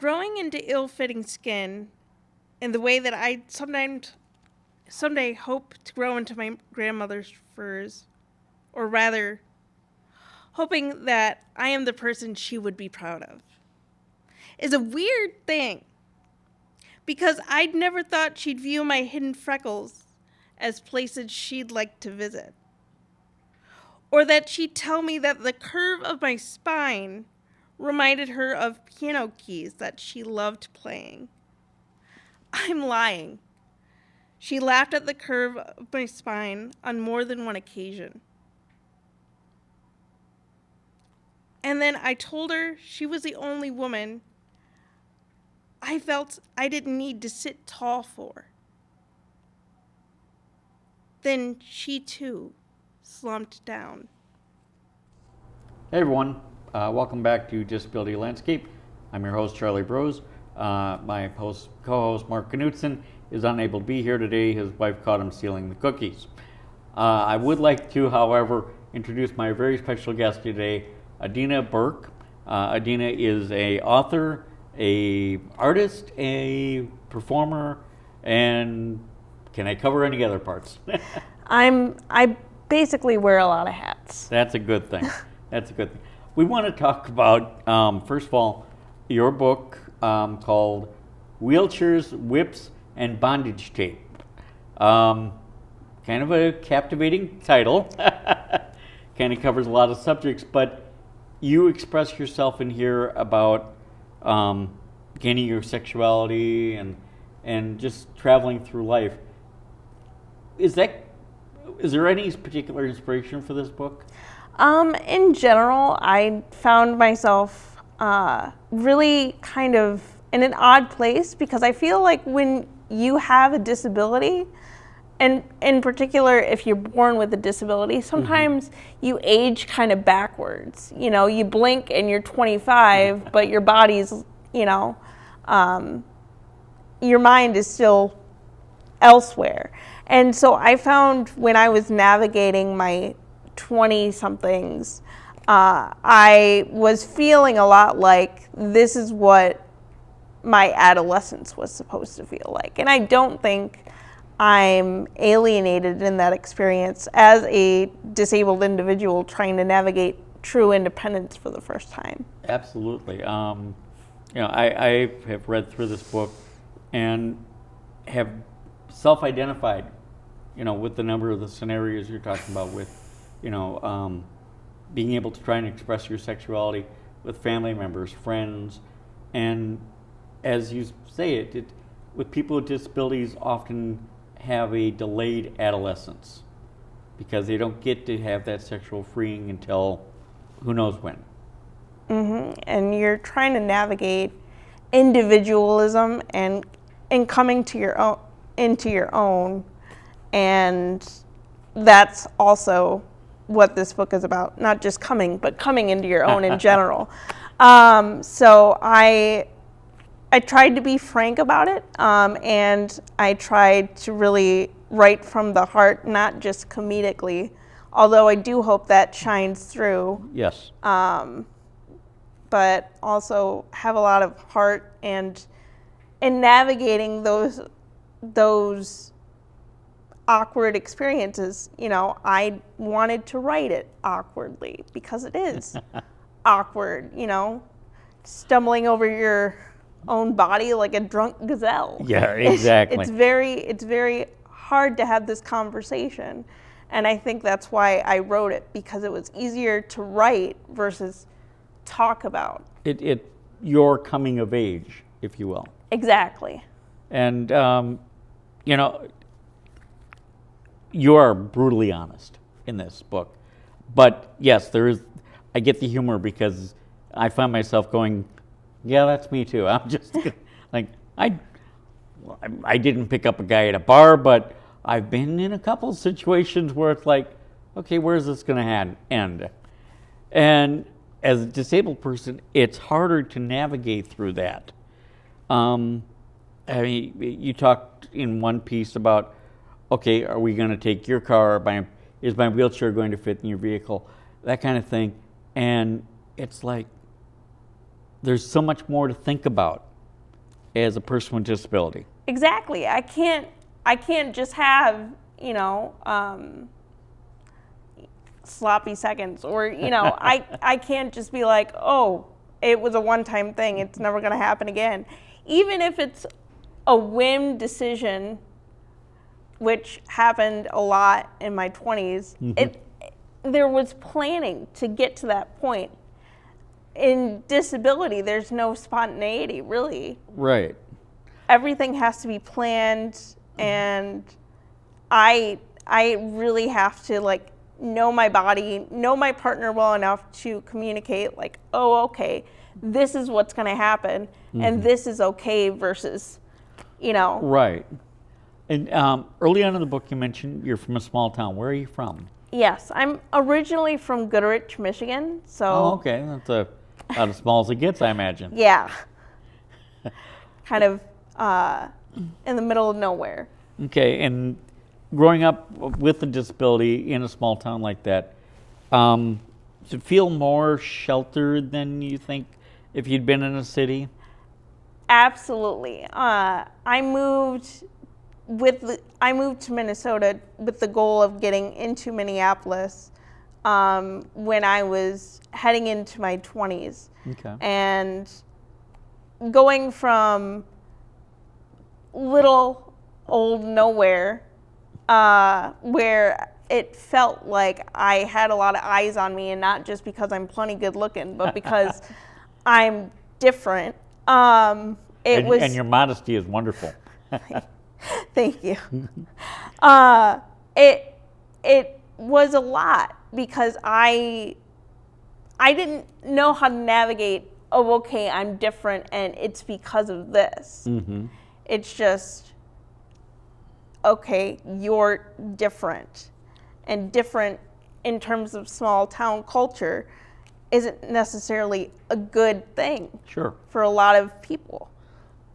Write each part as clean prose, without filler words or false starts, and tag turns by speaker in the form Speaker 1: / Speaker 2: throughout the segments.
Speaker 1: growing into ill-fitting skin in the way that I someday hope to grow into my grandmother's furs, or rather, hoping that I am the person she would be proud of, is a weird thing, because I'd never thought she'd view my hidden freckles as places she'd like to visit, or that she'd tell me that the curve of my spine reminded her of piano keys that she loved playing. I'm lying. She laughed at the curve of my spine on more than one occasion. And then I told her she was the only woman I felt I didn't need to sit tall for. Then she too slumped down.
Speaker 2: Hey everyone, welcome back to Disability Landscape. I'm your host, Charlie Brose. My co-host, Mark Knutson, is unable to be here today. His wife caught him stealing the cookies. I would like to, however, introduce my very special guest today, Adina Burke. Adina is an author, a artist, a performer, and can I cover any other parts?
Speaker 3: I basically wear a lot of hats.
Speaker 2: That's a good thing. That's a good thing. We want to talk about, first of all, your book called Wheelchairs, Whips, and Bondage Tape. Kind of a captivating title. Kind of covers a lot of subjects, but you express yourself in here about gaining your sexuality and just traveling through life. Is there any particular inspiration for this book?
Speaker 3: In general, I found myself really kind of in an odd place, because I feel like when you have a disability, and in particular if you're born with a disability, sometimes you age kind of backwards. You know, you blink and you're 25, but your body's, your mind is still elsewhere. And so I found when I was navigating my 20-somethings, I was feeling a lot like this is what my adolescence was supposed to feel like. And I don't think I'm alienated in that experience as a disabled individual trying to navigate true independence for the first time.
Speaker 2: Absolutely. I have read through this book and have self-identified, with the number of the scenarios you're talking about with, being able to try and express your sexuality with family members, friends, and as you say it with people with disabilities often have a delayed adolescence because they don't get to have that sexual freeing until who knows when.
Speaker 3: And you're trying to navigate individualism and coming to your own, into your own, and that's also what this book is about. Not just coming, but coming into your own in general. So I tried to be frank about it, and I tried to really write from the heart, not just comedically, although I do hope that shines through.
Speaker 2: Yes.
Speaker 3: But also have a lot of heart and in navigating those awkward experiences. I wanted to write it awkwardly because it is awkward, stumbling over your own body like a drunk gazelle.
Speaker 2: Yeah, exactly.
Speaker 3: It's very hard to have this conversation, and I think that's why I wrote it, because it was easier to write versus talk about.
Speaker 2: Your coming of age, if you will.
Speaker 3: Exactly.
Speaker 2: And you are brutally honest in this book, but yes, I get the humor because I find myself going, yeah, that's me too. I'm just like, I didn't pick up a guy at a bar, but I've been in a couple situations where it's like, okay, where's this going to end? And as a disabled person, it's harder to navigate through that. You talked in one piece about, okay, are we going to take your car? Is my wheelchair going to fit in your vehicle? That kind of thing. And it's like, there's so much more to think about as a person with disability.
Speaker 3: Exactly. I can't just have, sloppy seconds, or, I can't just be like, oh, it was a one-time thing. It's never going to happen again. Even if it's a whim decision, which happened a lot in my 20s, there was planning to get to that point. In disability, there's no spontaneity, really.
Speaker 2: Right.
Speaker 3: Everything has to be planned, and I really have to like know my body, know my partner well enough to communicate like, oh, okay, this is what's going to happen, and this is okay versus,
Speaker 2: Right. And early on in the book, you mentioned you're from a small town. Where are you from?
Speaker 3: Yes, I'm originally from Goodrich, Michigan. So.
Speaker 2: Oh, okay. That's about as small as it gets, I imagine.
Speaker 3: Yeah. Kind of in the middle of nowhere.
Speaker 2: Okay. And growing up with a disability in a small town like that, does it feel more sheltered than you think if you'd been in a city?
Speaker 3: Absolutely. I moved to Minnesota with the goal of getting into Minneapolis when I was heading into my 20s.
Speaker 2: Okay.
Speaker 3: And going from little old nowhere, where it felt like I had a lot of eyes on me, and not just because I'm plenty good looking, but because I'm different. And
Speaker 2: your modesty is wonderful.
Speaker 3: Thank you. It was a lot because I didn't know how to navigate. Oh, okay, I'm different, and it's because of this. It's just, okay, you're different, and different in terms of small town culture isn't necessarily a good thing.
Speaker 2: Sure.
Speaker 3: For a lot of people.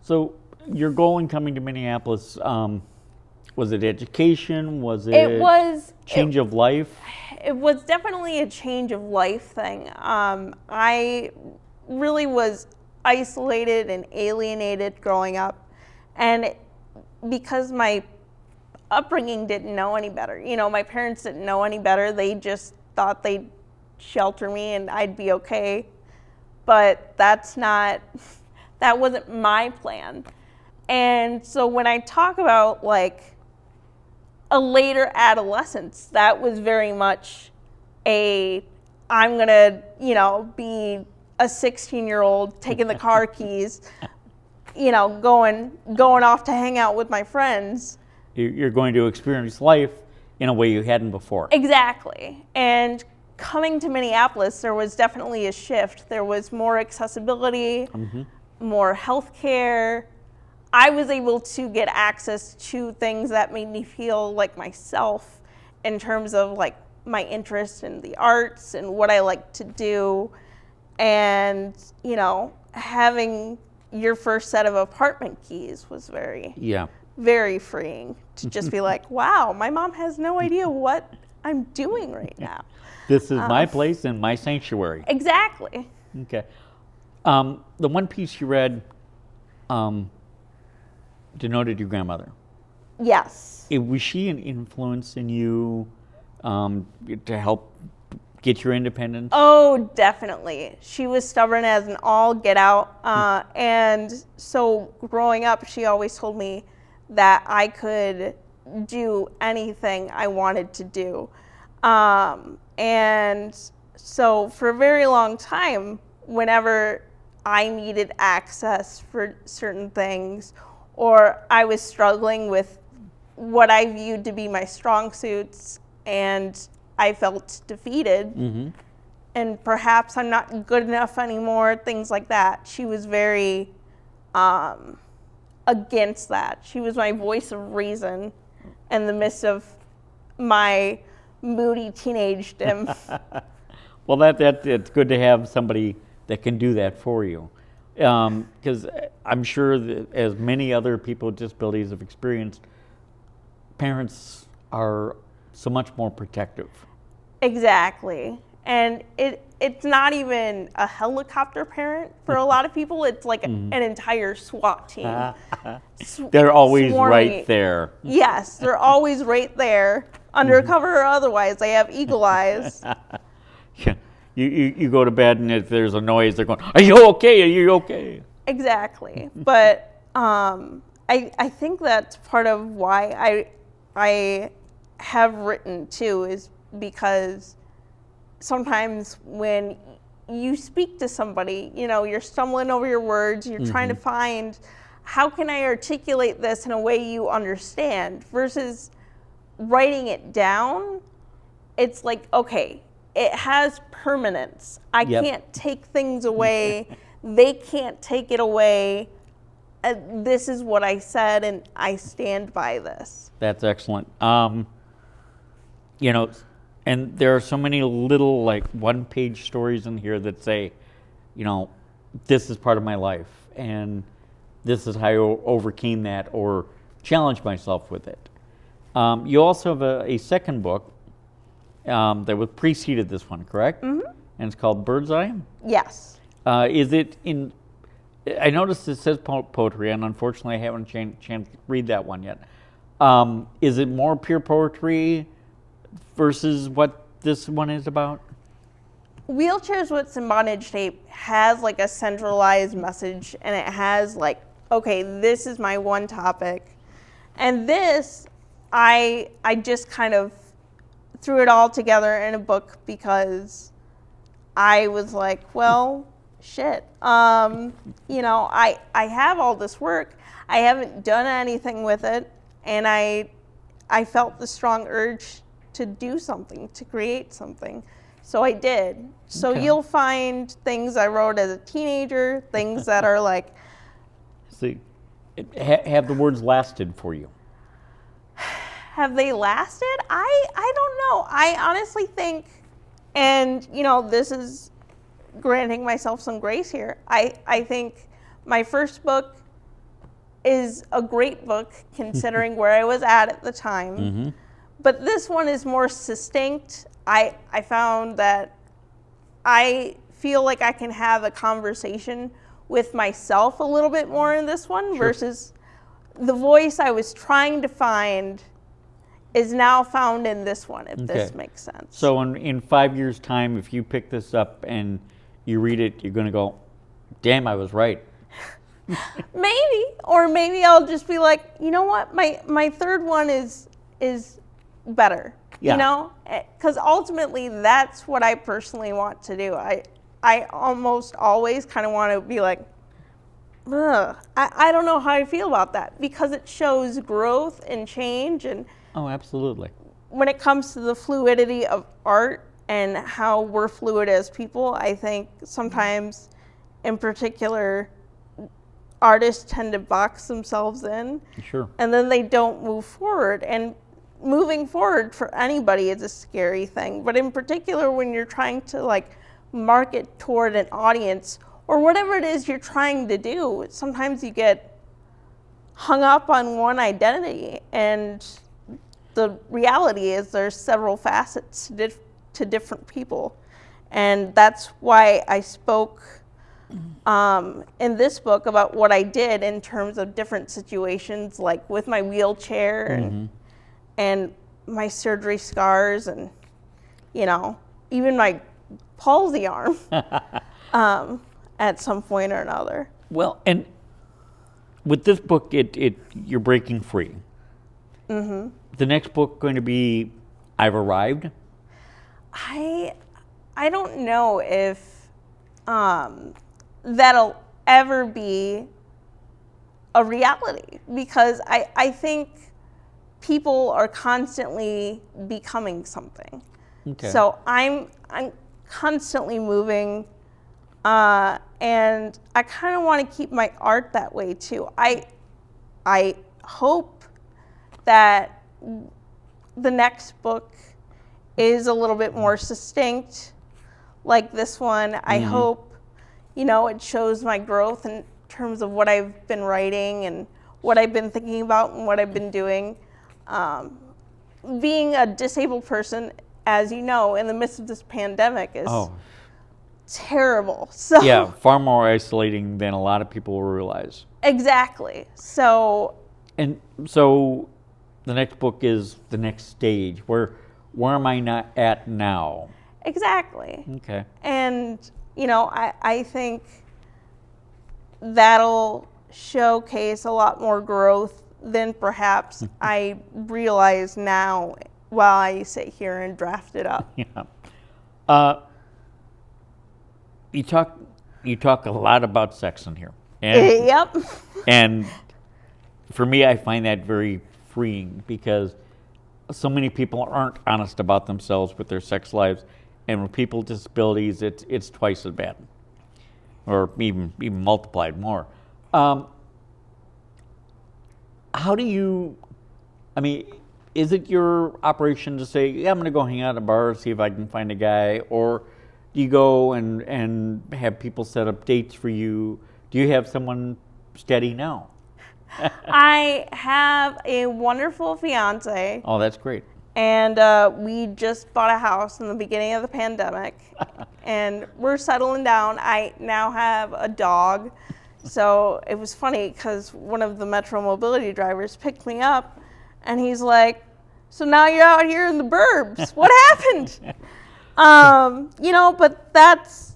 Speaker 2: So your goal in coming to Minneapolis, was it education? Was it change of life?
Speaker 3: It was definitely a change of life thing. I really was isolated and alienated growing up, and because my upbringing didn't know any better. My parents didn't know any better. They just thought they'd shelter me and I'd be okay. But that wasn't my plan. And so when I talk about like a later adolescence, that was very much I'm gonna, be a 16-year-old taking the car keys, going off to hang out with my friends.
Speaker 2: You're going to experience life in a way you hadn't before.
Speaker 3: Exactly. And coming to Minneapolis, there was definitely a shift. There was more accessibility, more health care. I was able to get access to things that made me feel like myself in terms of like my interest in the arts and what I like to do. And, having your first set of apartment keys was very freeing to just be like, wow, my mom has no idea what I'm doing right now.
Speaker 2: This is my place and my sanctuary.
Speaker 3: Exactly.
Speaker 2: Okay. The one piece you read denoted your grandmother.
Speaker 3: Yes.
Speaker 2: Was she an influence in you to help get your independence?
Speaker 3: Oh, definitely. She was stubborn as an all get out. And so growing up, she always told me that I could do anything I wanted to do. And so for a very long time, whenever I needed access for certain things, or I was struggling with what I viewed to be my strong suits, and I felt defeated, and perhaps I'm not good enough anymore, things like that. She was very against that. She was my voice of reason in the midst of my moody teenagedom.
Speaker 2: Well, it's good to have somebody that can do that for you. Because I'm sure that as many other people with disabilities have experienced, parents are so much more protective.
Speaker 3: Exactly. And it's not even a helicopter parent for a lot of people. It's like an entire SWAT team.
Speaker 2: They're always
Speaker 3: swarming
Speaker 2: right
Speaker 3: it.
Speaker 2: there.
Speaker 3: Yes, they're always right there, undercover or otherwise. They have eagle eyes.
Speaker 2: Yeah. You go to bed and if there's a noise, they're going, "Are you okay? Are you okay?"
Speaker 3: Exactly. But I think that's part of why I have written too, is because sometimes when you speak to somebody, you know, you're stumbling over your words, you're trying to find, how can I articulate this in a way you understand, versus writing it down. It's like, okay, it has permanence. I
Speaker 2: Yep.
Speaker 3: can't take things away. They can't take it away. This is what I said, and I stand by this.
Speaker 2: That's excellent. You know, and there are so many little like one-page stories in here that say, you know, this is part of my life, and this is how I overcame that or challenged myself with it. You also have a second book that was preceded this one, correct? Mm-hmm. And it's called Bird's Eye.
Speaker 3: Yes.
Speaker 2: Is it in? I noticed it says poetry, and unfortunately, I haven't had a chance to read that one yet. Is it more pure poetry versus what this one is about?
Speaker 3: Wheelchairs, Whips, and Bondage Tape has like a centralized message, and it has like, okay, this is my one topic. And this, I just kind of threw it all together in a book because I was like, well, shit. You know, I have all this work. I haven't done anything with it, and I felt the strong urge to do something, to create something. So I did. So
Speaker 2: Okay.
Speaker 3: you'll find things I wrote as a teenager, things that are like,
Speaker 2: See, have the words lasted for you?
Speaker 3: have they lasted? I don't know. I honestly think, and you know, this is granting myself some grace here. I think my first book is a great book considering where I was at the time.
Speaker 2: Mm-hmm.
Speaker 3: But this one is more succinct. I found that I feel like I can have a conversation with myself a little bit more in this one, versus the voice I was trying to find is now found in this one, if this
Speaker 2: Okay.
Speaker 3: makes sense.
Speaker 2: So in 5 years' time, if you pick this up and you read it, you're going to go, damn, I was right.
Speaker 3: Maybe, or maybe I'll just be like, you know what, my third one is better.
Speaker 2: Yeah.
Speaker 3: You know, because ultimately that's what I personally want to do. I almost always kind of want to be like, ugh, I don't know how I feel about that, because it shows growth and change. And
Speaker 2: Oh, absolutely.
Speaker 3: when it comes to the fluidity of art and how we're fluid as people, I think sometimes in particular artists tend to box themselves in,
Speaker 2: Sure.
Speaker 3: and then they don't move forward. And moving forward for anybody is a scary thing, but in particular when you're trying to like market toward an audience or whatever it is you're trying to do, sometimes you get hung up on one identity, and the reality is there's several facets to different people. And that's why I spoke in this book about what I did in terms of different situations, like with my wheelchair and my surgery scars, and you know, even my palsy arm at some point or another.
Speaker 2: Well, and with this book, you're breaking free. Mm-hmm. The next book going to be I've Arrived?
Speaker 3: I don't know if that'll ever be a reality, because I think people are constantly becoming something.
Speaker 2: Okay.
Speaker 3: So I'm constantly moving, and I kind of want to keep my art that way too. I hope that the next book is a little bit more succinct, like this one. I hope, you know, it shows my growth in terms of what I've been writing and what I've been thinking about and what I've been doing. Being a disabled person, as you know, in the midst of this pandemic is
Speaker 2: Oh,
Speaker 3: terrible. So
Speaker 2: yeah, far more isolating than a lot of people realize.
Speaker 3: exactly. So
Speaker 2: And so the next book is the next stage. Where am I not at now?
Speaker 3: exactly.
Speaker 2: Okay.
Speaker 3: And, you know, I think that'll showcase a lot more growth than perhaps I realize now while I sit here and draft it up.
Speaker 2: Yeah. Uh, you talk a lot about sex in here. And,
Speaker 3: Yep.
Speaker 2: and for me, I find that very freeing because so many people aren't honest about themselves with their sex lives. And with people with disabilities, it's twice as bad, or even multiplied more. How do you? I mean, is it your operation to say, "Yeah, I'm going to go hang out at a bar, see if I can find a guy," or do you go and have people set up dates for you? Do you have someone steady now?
Speaker 3: I have a wonderful fiance,
Speaker 2: Oh, that's great.
Speaker 3: and we just bought a house in the beginning of the pandemic, and we're settling down. I now have a dog. So it was funny because one of the Metro Mobility drivers picked me up, and he's like, "So now you're out here in the burbs. What happened?" You know, but that's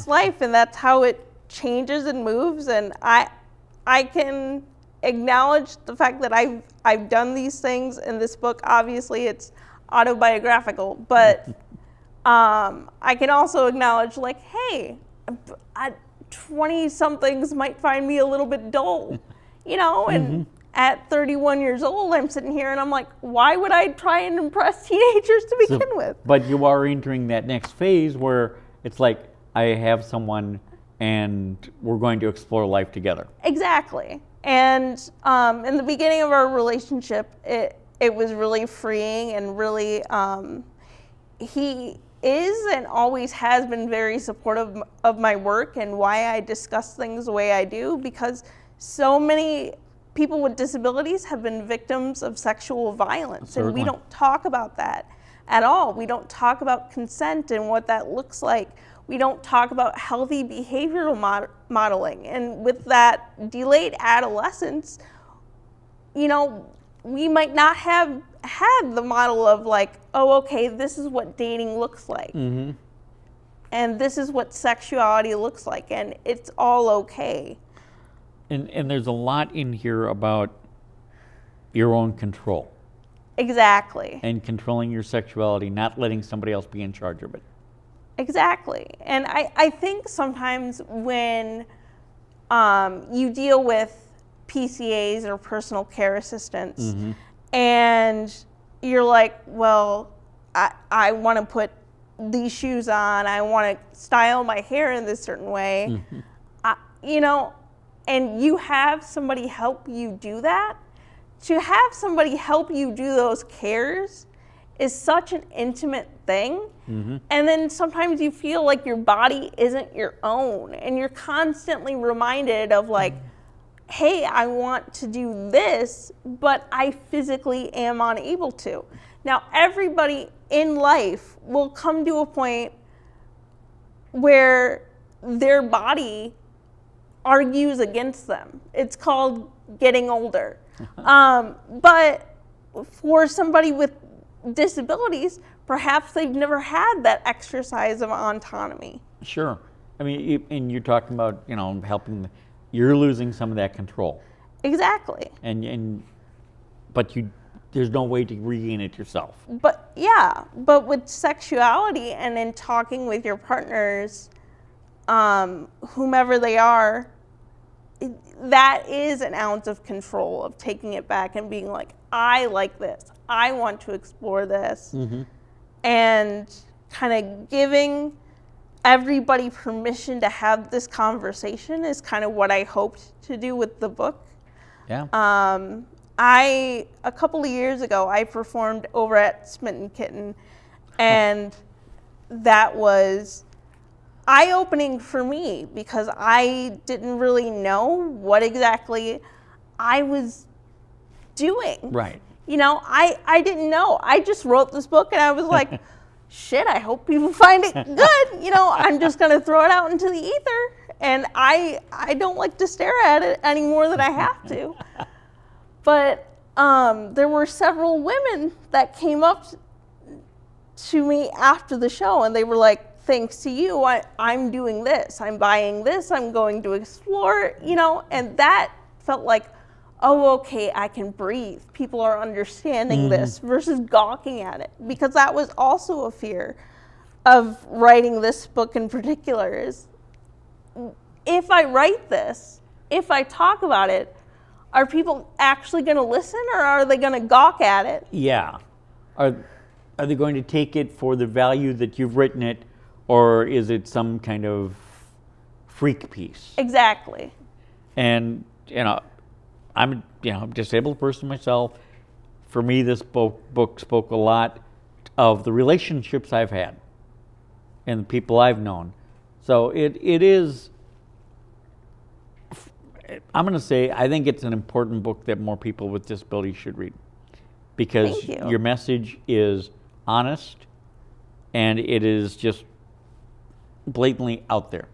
Speaker 3: life, and that's how it changes and moves. And I can acknowledge the fact that I've done these things in this book. Obviously, it's autobiographical, but I can also acknowledge, like, hey, 20-somethings might find me a little bit dull, you know, and at 31 years old, I'm sitting here and I'm like, why would I try and impress teenagers to begin with?
Speaker 2: But you are entering that next phase where it's like, I have someone and we're going to explore life together.
Speaker 3: Exactly. And in the beginning of our relationship, it was really freeing and really, he is and always has been very supportive of my work and why I discuss things the way I do, because so many people with disabilities have been victims of sexual violence.
Speaker 2: Certainly.
Speaker 3: And we don't talk about that at all. We don't talk about consent and what that looks like. We don't talk about healthy behavioral modeling. And with that delayed adolescence, you know, we might not have had the model of like, oh, okay, this is what dating looks like.
Speaker 2: Mm-hmm.
Speaker 3: And this is what sexuality looks like, and it's all okay.
Speaker 2: And there's a lot in here about your own control
Speaker 3: Exactly.
Speaker 2: and controlling your sexuality, not letting somebody else be in charge of it.
Speaker 3: Exactly. And I think sometimes when you deal with PCAs or personal care assistants, and you're like, well, I want to put these shoes on, I want to style my hair in this certain way, you know, and you have somebody help you do that. To have somebody help you do those cares is such an intimate thing. And then sometimes you feel like your body isn't your own, and you're constantly reminded of like, hey, I want to do this, but I physically am unable to. Now, everybody in life will come to a point where their body argues against them. It's called getting older. But for somebody with disabilities, perhaps they've never had that exercise of autonomy.
Speaker 2: Sure. I mean, and you're talking about, you know, helping, you're losing some of that control.
Speaker 3: Exactly.
Speaker 2: But there's no way to regain it yourself.
Speaker 3: But yeah, but with sexuality and in talking with your partners, whomever they are, that is an ounce of control of taking it back and being like, I like this. I want to explore this. And kind of giving everybody permission to have this conversation is kind of what I hoped to do with the book.
Speaker 2: Yeah.
Speaker 3: A couple of years ago, I performed over at Smitten Kitten, and that was eye-opening for me because I didn't really know what exactly I was doing.
Speaker 2: Right.
Speaker 3: You know, I didn't know. I just wrote this book and I was like, shit, I hope people find it good. You know, I'm just going to throw it out into the ether. And I don't like to stare at it any more than I have to. But there were several women that came up to me after the show and they were like, thanks to you, I'm doing this. I'm buying this. I'm going to explore, you know, and that felt like, oh, okay, I can breathe. People are understanding this versus gawking at it. Because that was also a fear of writing this book in particular is, if I write this, if I talk about it, are people actually going to listen or are they going to gawk at it?
Speaker 2: Yeah. Are they going to take it for the value that you've written it, or is it some kind of freak piece?
Speaker 3: Exactly.
Speaker 2: And, you know, I'm a disabled person myself. For me, this book spoke a lot of the relationships I've had and the people I've known. So it is, I'm going to say, I think it's an important book that more people with disabilities should read. Because
Speaker 3: Thank you.
Speaker 2: your message is honest and it is just blatantly out there.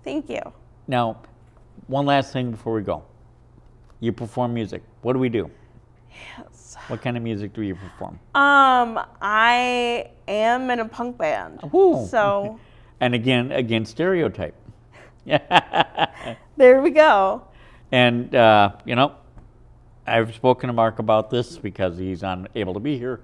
Speaker 3: Thank you.
Speaker 2: Now, one last thing before we go. You perform music. What do we do?
Speaker 3: Yes.
Speaker 2: What kind of music do you perform?
Speaker 3: I am in a punk band.
Speaker 2: Ooh.
Speaker 3: So
Speaker 2: And again, stereotype.
Speaker 3: there we go.
Speaker 2: And, you know, I've spoken to Mark about this because he's unable to be here.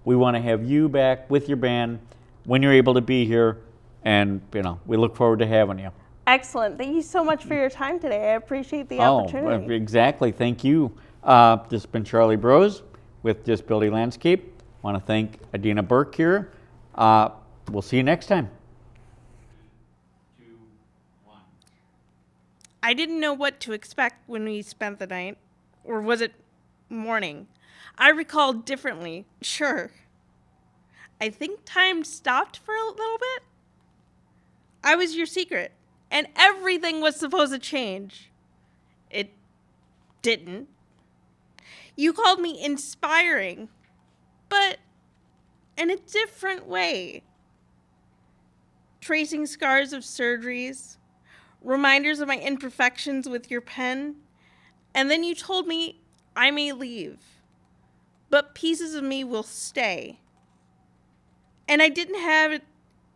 Speaker 2: We want to have you back with your band when you're able to be here. And, you know, we look forward to having you.
Speaker 3: Excellent. Thank you so much for your time today. I appreciate the opportunity.
Speaker 2: Exactly. Thank you. This has been Charlie Brose with Disability Landscape. I want to thank Adina Burke here. We'll see you next time.
Speaker 1: I didn't know what to expect when we spent the night. Or was it morning? I recall differently. Sure. I think time stopped for a little bit. I was your secret. And everything was supposed to change. It didn't. You called me inspiring, but in a different way. Tracing scars of surgeries, reminders of my imperfections with your pen, and then you told me I may leave, but pieces of me will stay. And I didn't have it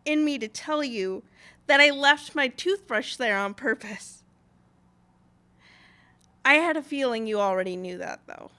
Speaker 1: in me to tell you that I left my toothbrush there on purpose. I had a feeling you already knew that, though.